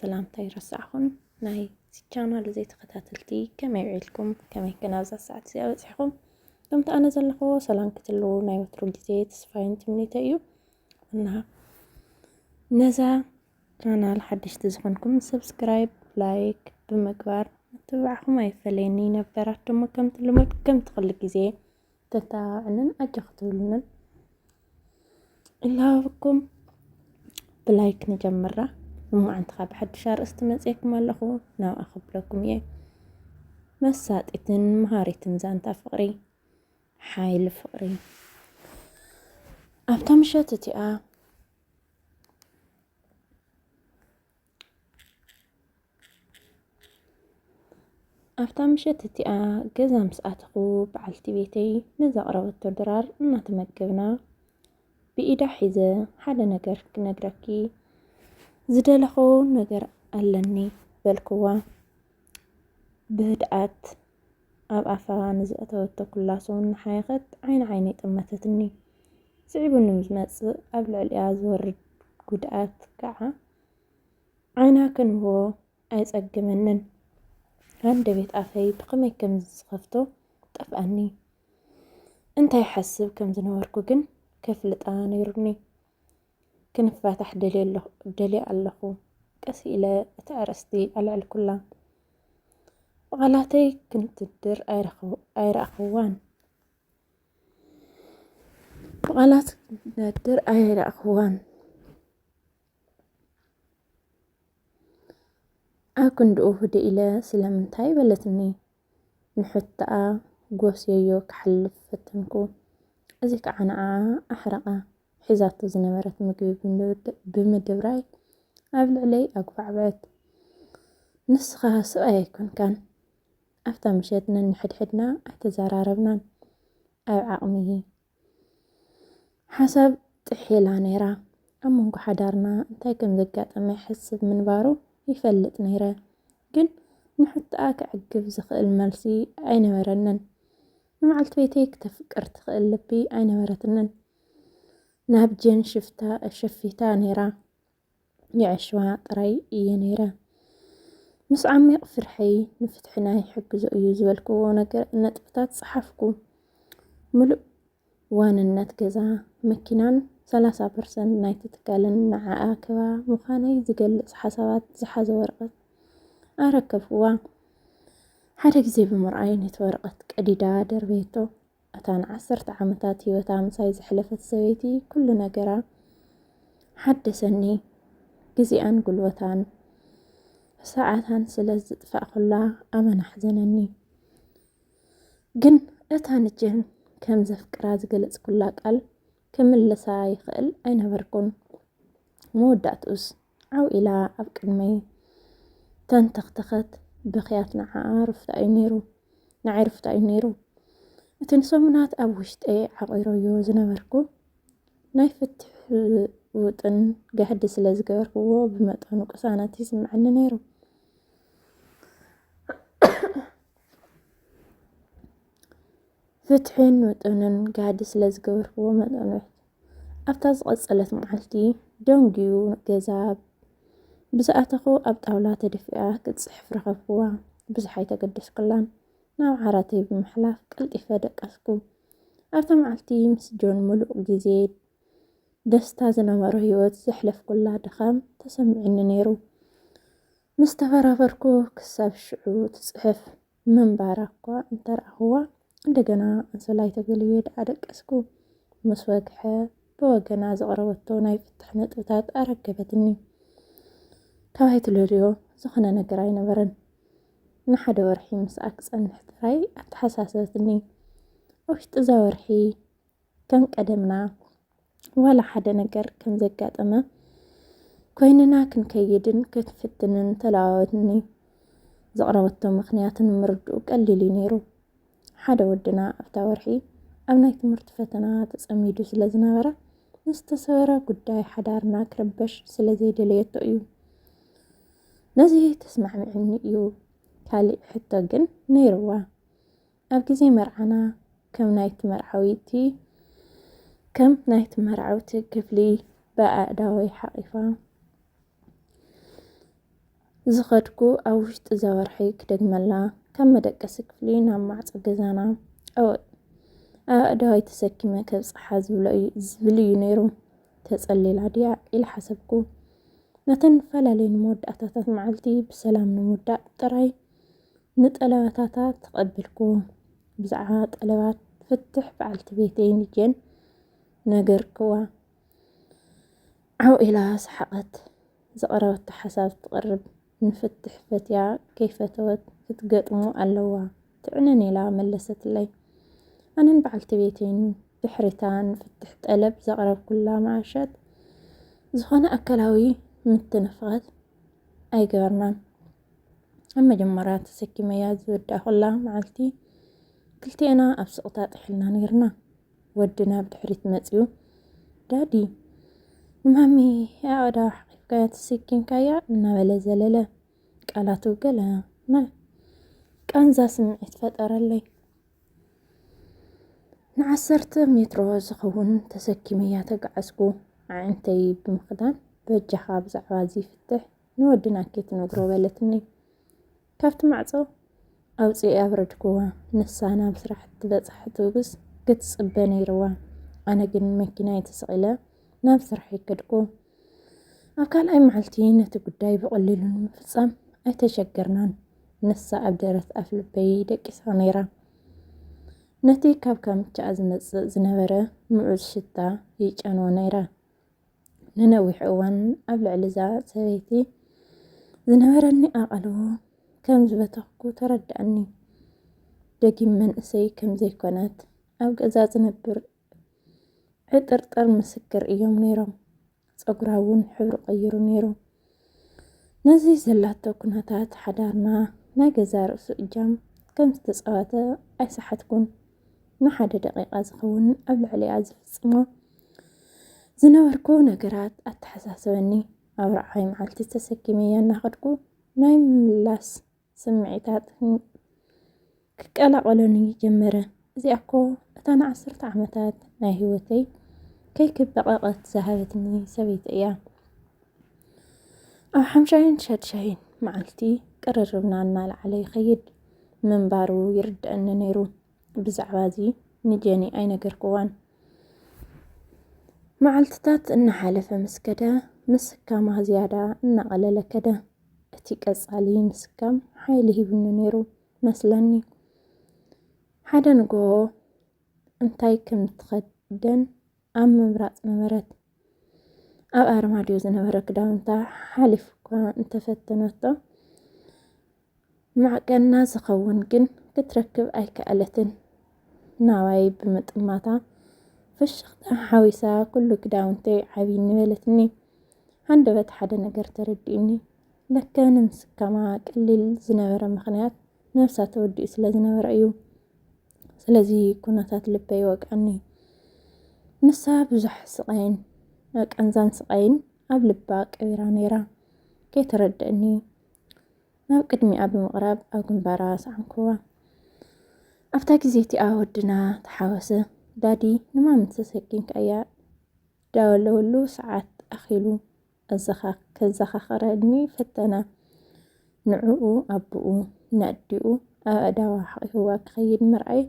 سلامتا يرسعكم ناي channel زي تختاتلتي كما يعيلكم كما يكون هذا الساعة سيابتحكم كمت أنا زلقو سلام كتلو ناي وترو جزي تسفاين تمنيتايو إنها نزا channel حدش تزخنكم سبسكرايب لايك بمقبار تبعكم أي فليني نبراتم كم تخلق جزي تتاعنن أجختولن إلا بكم بلايك نجمرة وما عند خاب حد شار استمزيكم اللخو ناو أخبركم يه مساتئتن مهاريتن زانتا فقري حايل فقري أبتا مشاتتي أبتا مشاتتي قزام سأتخو بعلتي بيتي نزا قربت درار ما تمكبنا بإيدا حيزة حدا نقركي زدلخو نقر ألني بالكوا بهدأت أب أفا نزأتو كلاسون حيخت عيني تمتتني صعبو نمزمز قبل الإعاز ورد قدأت كعا عينا كان هو أيز أقمنن عند بيت أفاي بقمي كم زخفتو تفقني انت يحسب كم زنوركو جن كيف لتقاني يرني كنف فاتح دلي اللخو كسي إلى تأرستي على الكلا وغلاتي كنت الدر أير أخوان وغلات الدر أير أخوان أكن دؤه دي إلى سلام تاي بلتني نحطة قوسيو كحلف فتنكو أزيك عنا أحرقه حزات زنبرت مقبي بمدبراي قبل علي أقفع بعد نسخها سؤال كان أفتا مشيتنا نحدنا اعتزاراربنا أو عقمه حسب تحيلا نيرا أمونكو حدارنا انتاي كم زقات أما يحسب من بارو يفلت نيرا قن نحط عقب زخ الملسي أين ورنن نمعلت بيتيك تفكر تخيل لبي أين ورتنن نابجين شفيتا نيرا يعشوا طري نيرا مس عمي فرحي نفتحنا يحجزو يزولكو ونقر نطبطات صحفكو ملء وان النت كذا مكينان 30% نايت تتكالن مع كوا مخاني زقلص حسابات زحاز ورقت أركفوا حرك زي بمرأي نتورقت قديدا دربيتو أتان 10 عامتات هيوتا مساي زحلفت سويتي كل نقرا حدثني جزئان قلوتان ساعتان سلزت فأخلا أما نحزنني جن أتان الجن كم زفكرا زقلت كلا قال كمل لساي خل أين بركون مودات أس أو إلى أبقى المي تنتختخت بخياتنا نعرف تأينيرو تنسومنات أبوشت أي عقيرو يوزنا بركو نايفتح وطن قاعد سلازقار هو بمطانو قسانات يسمعنا نيرو فتحين وطنن قاعد سلازقار هو مطانو أفتاز قصلت معلتي دونجيو جزاب بساعتخو أبطاولات دفئة كتصحف رخفوا بزحي تقدس كلان ناو عراتي بمحلاف قلت إفادك أسكو أفتا معلتي مسجون ملوء جزيد دستا زنمر هيوت زحلف كلها دخام تسمعين نيرو مستفرافركو كساب الشعو تصحف من باراكوا انترا هو عندقنا انسولاي تقليد عدك اسكو مسواقحة بوغنا زغروتو ناي فتحنا تغتات أركبتني كواهيت الوريو زخنا نقراي نبرن نحد ورحي مساكس انحتراي اتحساستني وش تزاورحي كان قدمنا ولا حدا نقر كم زقات أما كويننا كنكيدن كتفتنن تلاوتني زقروتو مخنيات مردو قليلي نيرو حدا ودنا أفتا ورحي أبناي تمرت فتنا تسأميدو سلازنا برا نستسورا قداي حدارنا كربش سلازي دليتو إيو نزي تسمع معني إيو كالي حتى قن نيروا أبقزي مرعنا كم نايت مرعويتي كم نايت مرعوتي كفلي بقى داوي حقيفة ዝኸድኩ ኣብ ውሽጢ ዘበርሒ ክደግመላ ካብ መደቀሲ ክፍሊ ናብ ማዕፆ ገዛና ኣእዳወይ ተሰኪመ ከብፅሓ ዝብል እዩ ነይሩ። ተጸሊላ ድያ ኢለ ሓሰብኩ። ነተን ፈላለዩ መወዳእታታት መዓልቲ ብሰላም ንምውዳእ ጥራይ ንጠለባታታ ተቐብልኩ። ብዛዕባ ጠለባት ፍትሕ በዓልቲ ቤተይ ንጀን ነገርክዋ። ዓው ኢላ ሰሓቐት። ዘቐረበታ ሓሳብ ትቐርብ ንፍትሕ ፈትያ ከይፈተወት ክትገጥሙ ኣለዋ ትዕነን ኢላ መለሰትለይ። ኣነን በዓልቲ ቤተይን ድሕሪታ ንፍትሕ ጠለብ ዘቕረብኩላ ማዕሸት ዝኾነ ኣካላዊ ምትንፍቐት ኣይገበርናን። ኣብ መጀመርያ ተሰኪመያ ዝወዳእኹላ መዓልቲ ክልቲአና ኣብ ስቕታ ጥሒልና ነይርና። ወድና ብድሕሪት መፂኡ ዳዲ ንማሚ ኣእዳው ሓቂፍካያ ተሰኪምካያ እናበለ ዘለለ። ቃላቱ ገለ ቃንዛ ስምዒት ፈጠረለይ። ን10 ሜትሮ ዝኸውን ተሰኪመያ ተጓዓዝኩ። ኣዒንተይ ብምኽዳን በጃኻ ብዛዕባ ፍትሕ ንወድና ከይትነግሮ በለትኒ። ካብቲ ማዕፆ ኣውፂአ ኣብረድክዋ። ንሳ ናብ ስራሕ ትበፅሕ ትብግስ ክትፅበ ነይርዋ። ኣነ ግን መኪናይ ተሰቒለ ናብ ስራሕ ይከድኩ። ኣብ ካልኣይ መዓልቲ ነቲ ጉዳይ ብቐሊሉ ንምፍፃም ኣይተሸገርናን። ንሳ ኣብ ደረት ኣፍ ልበይ ደቂሳ ነይራ። ነቲ ካብ ካምቻኣ ዝመፅእ ዝነበረ ምዑዝ ሽታ ይጨንዎ ነይራ። ንነዊሕ እዋን ኣብ ልዕሊ እዛ ሰበይቲ ዝነበረኒ ኣቓልቦ ከም ዝበተኽኩ ተረዳእኒ። ደጊም መንእሰይ ከም ዘይኮነት ኣብ ገዛ ዝነብር ዕጥርጥር ምስክር እዮም ነይሮም። ፀጉራ እውን ሕብሪ ቀይሩ ነይሩ። ነዚ ዘላቶ ኩነታት ሓዳርና ናይ ገዛ ርእሱ እጃም ከም ዝተፃወተ ኣይሰሓትኩን። ንሓደ ደቂቓ ዝኸውን ኣብ ልዕሊኣ ዝፍፅሞ ዝነበርኩ ነገራት ኣተሓሳሰበኒ። ኣብ ራዕይ መዓልቲ ተሰኪመያ እናኸድኩ ናይ ምምላስ ስምዒታት ክቀላቀለኒ ጀመረ። እዚኣ እኮ እታ ን10 ዓመታት ናይ ህይወተይ ከይክበቐቐት ዝሃበትኒ ሰበይቲ እያ። ኣብ 5ን 6ን መዓልቲ ቅርርብና እናላዕለ ይኸይድ ምንባሩ ይርድአኒ ነይሩ። ብዛዕባ እዚ ንጀኒ ኣይነገርክዋን። መዓልትታት እናሓለፈ ምስከደ ምስካማ ዝያዳ እናቐለለ ከደ። እቲ ቀጻሊ ምስካም ሓይሊ ሂብኒ ነይሩ መስለኒ። ሓደ ንግሆ እንታይ ከም ትኸደን ኣብ ምምራፅ ነበረት። ኣብ ኣርማድዮ ዝነበረ ክዳውንታ ሓሊፍ እኳ እንተፈተነቶ ማዕቀና ዝኸውን ግን ክትረክብ ኣይከኣለትን። ናዋይ ብምጥማታ ፍሽኽታ ሓዊሳ ኩሉ ክዳውንተይ ዓብይ ንበለትኒ። ሃንደበት ሓደ ነገር ተረዲእኒ። ለከ ንምስካማ ቀሊል ዝነበረ ምኽንያት ነብሳ ተወዲኡ ስለ ዝነበረ እዩ። ስለዚ ኩነታት ልበይ ወቃኒ። ንሳ ብዙሕ ስቃይን ቀንዛን ስቃይን ኣብ ልባ ቀቢራ ነይራ። ከይተረድአኒ ናብ ቅድሚኣ ብምቕራብ ኣብ ግንባራ ሰዓንክዋ። ኣብታ ግዜ እቲኣ ወድና ተሓወሰ። ዳዲ ንማሚ ተሰኪምካያ ዳወለወሉ ሰዓት ኣኺሉ ከዘኻኽረኒ ፈተነ። ንዕኡ ኣቦኡ ነኣዲኡ ኣብ ኣእዳዋ ሓቂፍዋ ክኸይድ ምርኣይ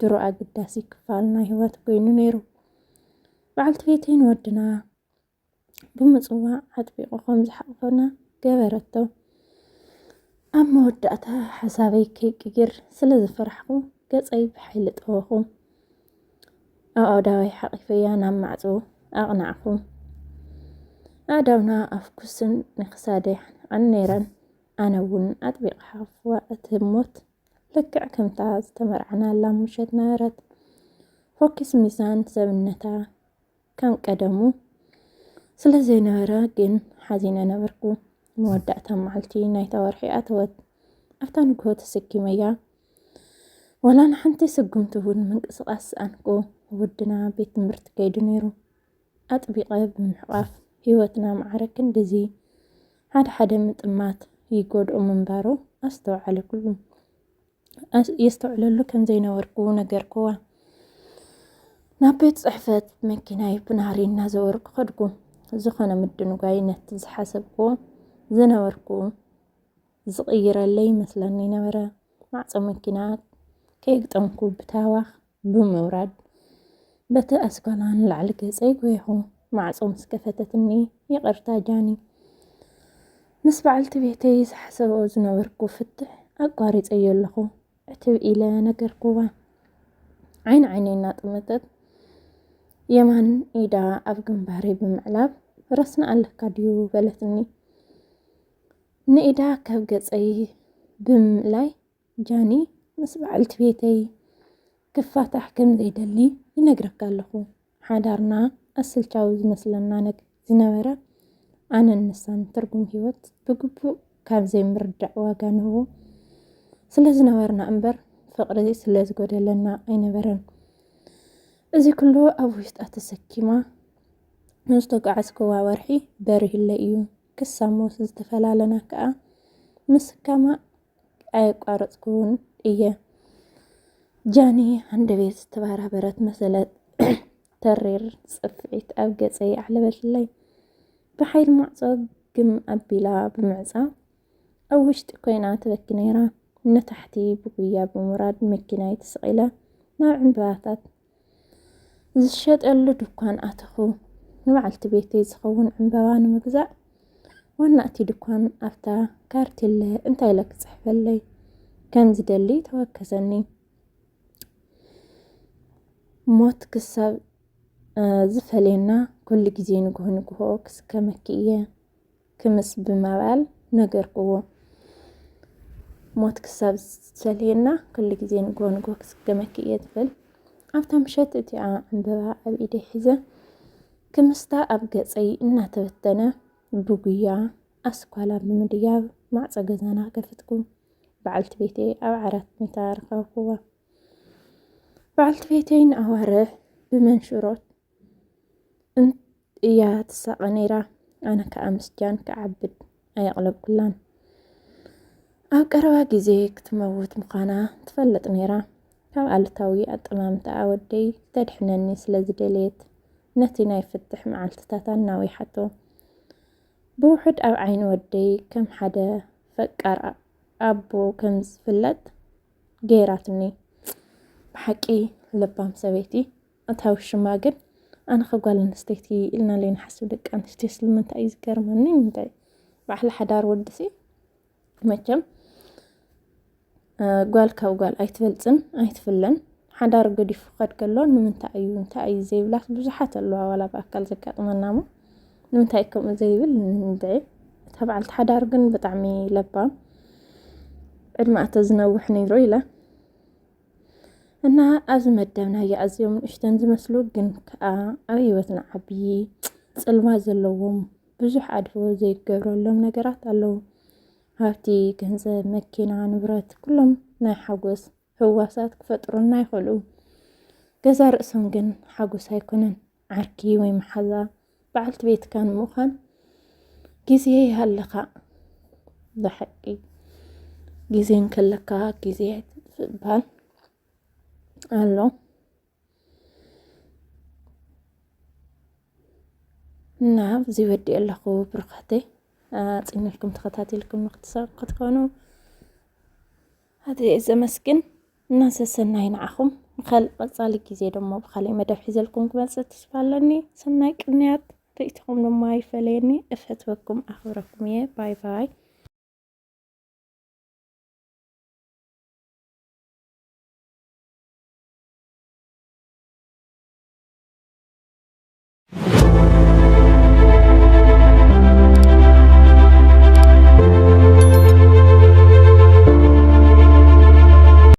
ድሮ ኣገዳሲ ክፋል ናይ ሂወት ኮይኑ ነይሩ። በዓልቲ ቤተይን ወድና ብምፅዋዕ ኣጥቢቑ ከም ዝሓቕፈና ገበረቶ። ኣብ መወዳእታ ሓሳበይ ከይቅይር ስለ ዝፈራሕኩ ገፀይ ብሓይሊ ጠወኹ። ኣብ ኣእዳወይ ሓቂፈያ ናብ ማዕፆ ኣቕናዕኩ። ኣእዳውና ኣፍ ኩስን ንክሳደይ ሓንቃን ነይረን። ኣነ እውን ኣጥቢቐ ሓቂፍዋ እቲ ሞት ልክዕ ከምታ ዝተመርዓናላ ምሸት ነበረት። ፎኪስ ሚዛን ሰብነታ ከም ቀደሙ ስለ ዘይነበረ ግን ሓዚነ ነበርኩ። መወዳእታ መዓልቲ ናይታ ወርሒ ኣተወት። ኣብታ ንግሆ ተሰኪመያ ወላ ንሓንቲ ስጉምቲ እውን ምንቅስቃስ ኣንኩ። ወድና ቤት ትምህርቲ ከይዱ ነይሩ። ኣጥቢቐ ብምሕቋፍ ሂወትና ማዕረ ክንድዚ ሓደ ሓደ ምጥማት ይጎድኦ ምንባሩ የስተውዕለሉ ከም ዘይነበርኩ ነገርክዋ። ናብ ቤት ፅሕፈት መኪናይ ብናህሪ እናዘወርኩ ከድኩ። ዝኾነ ምድንጓይ ነቲ ዝሓሰብክዎ ዝነበርኩ ዝቕይረለይ ይመስለኒ ነበረ። ማዕፆ መኪና ከይግጠምኩ ብታዋኽ ብምውራድ በቲ ኣስኳላ ንላዕሊ ገፀይ ጎይኹ ማዕፆ ምስ ከፈተትኒ ይቕርታ ጃኒ ምስ በዓልቲ ቤተይ ዝሓሰብኦ ዝነበርኩ ፍትሕ ኣቋሪፀዮ ኣለኹ ዕትብ ኢለ ነገርኩዋ። ዓይነይ እናጥመተት የማን ኢዳ ኣብ ግንባሬ ብምዕላብ ረስና ኣለካ ድዩ በለትኒ። ንኢዳ ካብ ገፀይ ብምላይ ጃኒ ምስ በዓልቲ ቤተይ ክፋታሕ ከም ዘይደሊ ይነግረካ ኣለኹ። ሓዳርና ኣስልቻዊ ዝመስለና ዝነበረ ኣነ ንሳን ትርጉም ሂወት ብግቡእ ካብ ዘይምርዳዕ ዋጋ ንህቦ ስለ ዝነበርና እምበር ፍቕሪ ስለ ዝጎደለና ኣይነበረን። እዚ ኩሉ ኣብ ውሽጣ ተሰኪማ ንዝተጓዓዝክዋ ወርሒ በሪህለ እዩ። ክሳሞስ ዝተፈላለና ከዓ ምስካማ ኣይቋረፅኩን እየ። ጃኒ አንደበት ዝተባራበረት መሰለት ተሪር ጽፍዒት ኣብ ገፀይ ኣዕለበትለይ። ብሓይሊ ማዕፆ ግም ኣቢላ ብምዕፃው ኣብ ውሽጢ ኮይና ትበኪ ነይራ። ነታሕቲ ብጉያ ብምውራድ መኪናይ ተሰቂለ ናብ ዕምበባታት ዝሸጠሉ ድኳን ኣተኹ። ንበዓልቲ ቤተይ ዝኸውን ዕምበባ ንምግዛእ ዋና እቲ ድኳን ኣብታ ካርቴለ እንታይ ኢለ ክፅሕፈለይ ከም ዝደሊ ተወከሰኒ። ሞት ክሳብ ዝፈልየና ኩሉ ግዜ ንግሆ ንግሆ ክስከመኪ እየ ክምስ ብምባል ነገርክዎ። ሞት ክሳብ ዝፈልየና ኩሉ ግዜ ንግሆ ንግሆ ክስከመኪ እየ ትብል። ኣብታ ምሸት እቲኣ ዕምበባ ኣብ ኢደይ ሒዘ ክምስታ ኣብ ገፀይ እናተበተነ ብጉያ ኣስኳላ ብምድያብ ማዕፆ ገዛና ከፈትኩ። በዓልቲ ቤተይ ኣብ ዓራት ሚታ ረኸብኩዋ። በዓልቲ ቤተይ ንኣዋርሕ ብመንሽሮት እያ ትሳቐ ነይራ። ኣነ ከዓ ምስ ጃን ክዓብድ ኣየቕለብኩላን። ኣብ ቀረባ ግዜ ክትመውት ምዃና ትፈልጥ ነይራ። ካብ ኣልታዊ ኣጠማምታ ወደይ ተድሕነኒ ስለ ዝደልየት ነቲ ናይ ፍትሕ መዓልትታታ እናዊሓቶ ብውሕድ ኣብ ዓይኒ ወደይ ከም ሓደ ፈቃር ኣቦ ከም ዝፍለጥ ገይራትኒ። ብሓቂ ልባም ሰበይቲ እታዊ ሽማ ግን ኣነ ከጓል ኣንስተይቲ ኢልና ለይንሓስብ ደቂ ኣንስትዮ ስለምንታይ እዩ ዝገርመኒ? ምንታይ ባዕሊ ሓዳር ወድሲ መቸም ጓል ካብ ጓል ኣይትበልፅን ኣይትፍለን። ሓዳር ገዲፉ ክኸድ ከሎ ንምንታይ እዩ እንታይ እዩ ዘይብላት ብዙሓት ኣለዋ። ዋላ ብኣካል ዘጋጥመና ሞ ንምንታይ ከምኡ ዘይብል ንድዒ። እታ በዓልቲ ሓዳር ግን ብጣዕሚ ለባም ዕድማእተ ዝነውሕ ነይሩ ኢለ እና ኣብዚ መደብናዮ ኣዝዮም ንእሽተን ዝመስሉ ግን ከዓ ኣብ ሂወትና ዓብዪ ፅልዋ ዘለዎም ብዙሕ ኣድፎ ዘይገብረሎም ነገራት ኣለዉ። ሃብቲ፣ ገንዘብ፣ መኪና፣ ንብረት ኩሎም ናይ ሓጎስ ህዋሳት ክፈጥሩና ይኽእሉ። ገዛ ርእሶም ግን ሓጎስ ኣይኮነን። ዓርኪ ወይ መሓዛ በዓልቲ ቤትካ ንምዃን ግዜ ይሃለኻ። ብሓቂ ግዜ እንከለካ ግዜ ዝበሃል ኣሎ። እና ኣብዚ ወዲእ ኣለኹ ብሩኻተይ ፅኒልኩም ተኸታተልኩም ክትኮኑ هذا ዘመስግን እናሰሰናይ ንዓኹም። ብካልእ ቀፃሊ ግዜ ደሞ ብካልእ መደብ ሒዘልኩም ክመፅእ ተስፋ ኣለኒ። ሰናይ ቅንያት ርእይትኩም ድማ ይፈለየኒ። እፈትወኩም ኣኽብረኩም እየ። ባይ ባይ